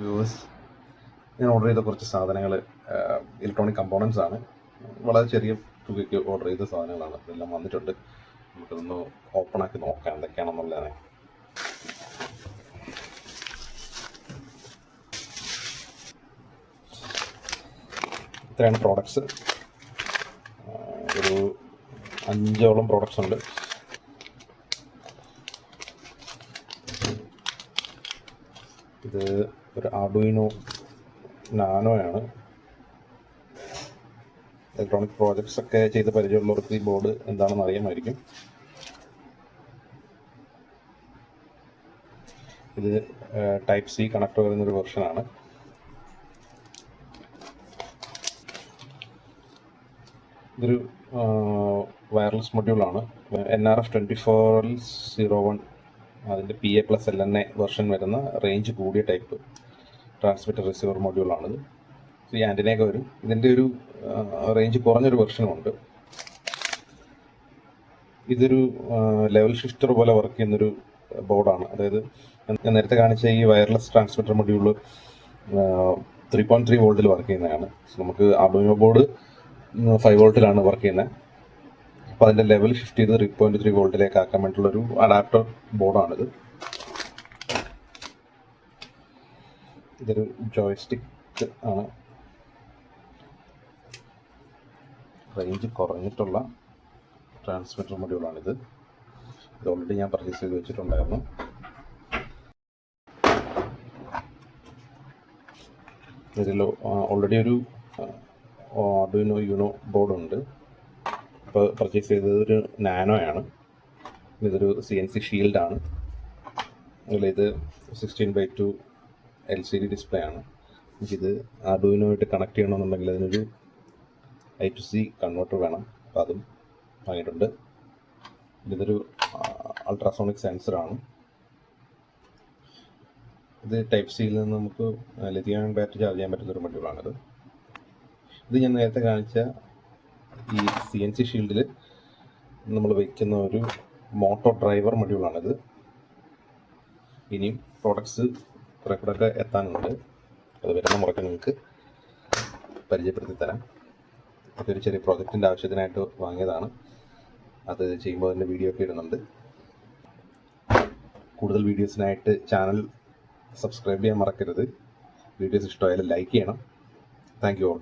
Viewers, ഞാൻ order ചെയ്ത കുറച്ച് സാധനങ്ങൾ ഇലക്ട്രോണിക് കമ്പോണൻസ് ആണ്. വളരെ ചെറിയ തുകയ്ക്ക് ഓർഡർ ചെയ്ത സാധനങ്ങളാണ്. ഇതെല്ലാം വന്നിട്ടുണ്ട്. നമുക്കതൊന്ന് ഓപ്പൺ ആക്കി നോക്കാം എന്തൊക്കെയാണെന്നുള്ളതാണ്. ഇത്രയാണ് പ്രോഡക്ട്സ്. ഒരു 5ഓളം പ്രോഡക്ട്സ് ഉണ്ട്. ഇത് ഒരു ആർഡുയിനോ നാനോയാണ്. ഇലക്ട്രോണിക് പ്രോജക്ട്സ് ഒക്കെ ചെയ്ത് പരിചയമുള്ളവർക്ക് ഈ ബോർഡ് എന്താണെന്ന് അറിയാമായിരിക്കും. ഇത് ടൈപ്പ് സി കണക്ട് വരുന്നൊരു വെർഷനാണ്. ഇതൊരു വയർലെസ് മൊഡ്യൂളാണ്. NRF24L01 അതിൻ്റെ PA+LNA വെർഷൻ വരുന്ന റേഞ്ച് കൂടിയ ടൈപ്പ് ട്രാൻസ്മിറ്റർ റിസീവർ മൊഡ്യൂളാണിത്. ഈ ആൻറ്റിനയൊക്കെ വരും. ഇതിൻ്റെ ഒരു റേഞ്ച് കുറഞ്ഞൊരു വെർഷനുമുണ്ട്. ഇതൊരു ലെവൽ ഷിഫ്റ്റർ പോലെ വർക്ക് ചെയ്യുന്നൊരു ബോർഡാണ്. അതായത് ഞാൻ നേരത്തെ കാണിച്ച ഈ വയർലെസ് ട്രാൻസ്മിറ്റർ മൊഡ്യൂള് 3.3 വോൾട്ടിൽ വർക്ക് ചെയ്യുന്നതാണ്. നമുക്ക് ആർഡുയിനോ ബോർഡ് 5 വോൾട്ടിലാണ് വർക്ക് ചെയ്യുന്നത്. അപ്പോൾ അതിൻ്റെ ലെവൽ ഷിഫ്റ്റ് ചെയ്ത് 3.3 വോൾട്ടിലേക്ക് ആക്കാൻ വേണ്ടിയിട്ടുള്ളൊരു അഡാപ്റ്റർ ബോർഡാണിത്. ഇതൊരു ജോയ്സ്റ്റിക്ക് ആണ്. റേഞ്ച് കുറഞ്ഞിട്ടുള്ള ട്രാൻസ്മിറ്റർ മൊഡ്യൂളാണിത്. ഇത് ഓൾറെഡി ഞാൻ പർച്ചേസ് ചെയ്ത് വെച്ചിട്ടുണ്ടായിരുന്നു. ഇതിൽ ഓൾറെഡി ഒരു ആർഡുയിനോ യുനോ ബോർഡുണ്ട്. ഇപ്പോൾ പർച്ചേസ് ചെയ്തത് ഒരു നാനോയാണ്. ഇതൊരു CNC ഷീൽഡാണ്. ഇത് 16:2 LCD ഡിസ്പ്ലേ ആണ്. എനിക്കിത് ആർഡുയിനോയിട്ട് കണക്ട് ചെയ്യണമെന്നുണ്ടെങ്കിൽ അതിനൊരു I2C കൺവേർട്ടർ വേണം. അപ്പോൾ അതും വാങ്ങിയിട്ടുണ്ട്. ഇതൊരു അൾട്രാസോണിക് സെൻസറാണ്. ഇത് ടൈപ്പ് സിയിൽ നിന്ന് നമുക്ക് ലിഥിയം ബാറ്ററി ചാർജ് ചെയ്യാൻ പറ്റുന്നൊരു മൊഡ്യൂളാണിത്. ഇത് ഞാൻ നേരത്തെ കാണിച്ച ഈ CNC ഷീൽഡിൽ നമ്മൾ വയ്ക്കുന്ന ഒരു മോട്ടോ ഡ്രൈവർ മൊഡ്യൂളാണിത്. ഇനിയും പ്രോഡക്ട്സ് കുറേ കൂടെയൊക്കെ എത്താനുണ്ട്. അത് വരുന്ന മുറയ്ക്ക് നിങ്ങൾക്ക് പരിചയപ്പെടുത്തി തരാം. അതൊരു ചെറിയ പ്രോജക്റ്റിൻ്റെ ആവശ്യത്തിനായിട്ട് വാങ്ങിയതാണ്. അത് ചെയ്യുമ്പോൾ അതിൻ്റെ വീഡിയോ ഒക്കെ ഇടുന്നുണ്ട്. കൂടുതൽ വീഡിയോസിനായിട്ട് ചാനൽ സബ്സ്ക്രൈബ് ചെയ്യാൻ മറക്കരുത്. വീഡിയോസ് ഇഷ്ടമായാലും ലൈക്ക് ചെയ്യണം. Thank you all.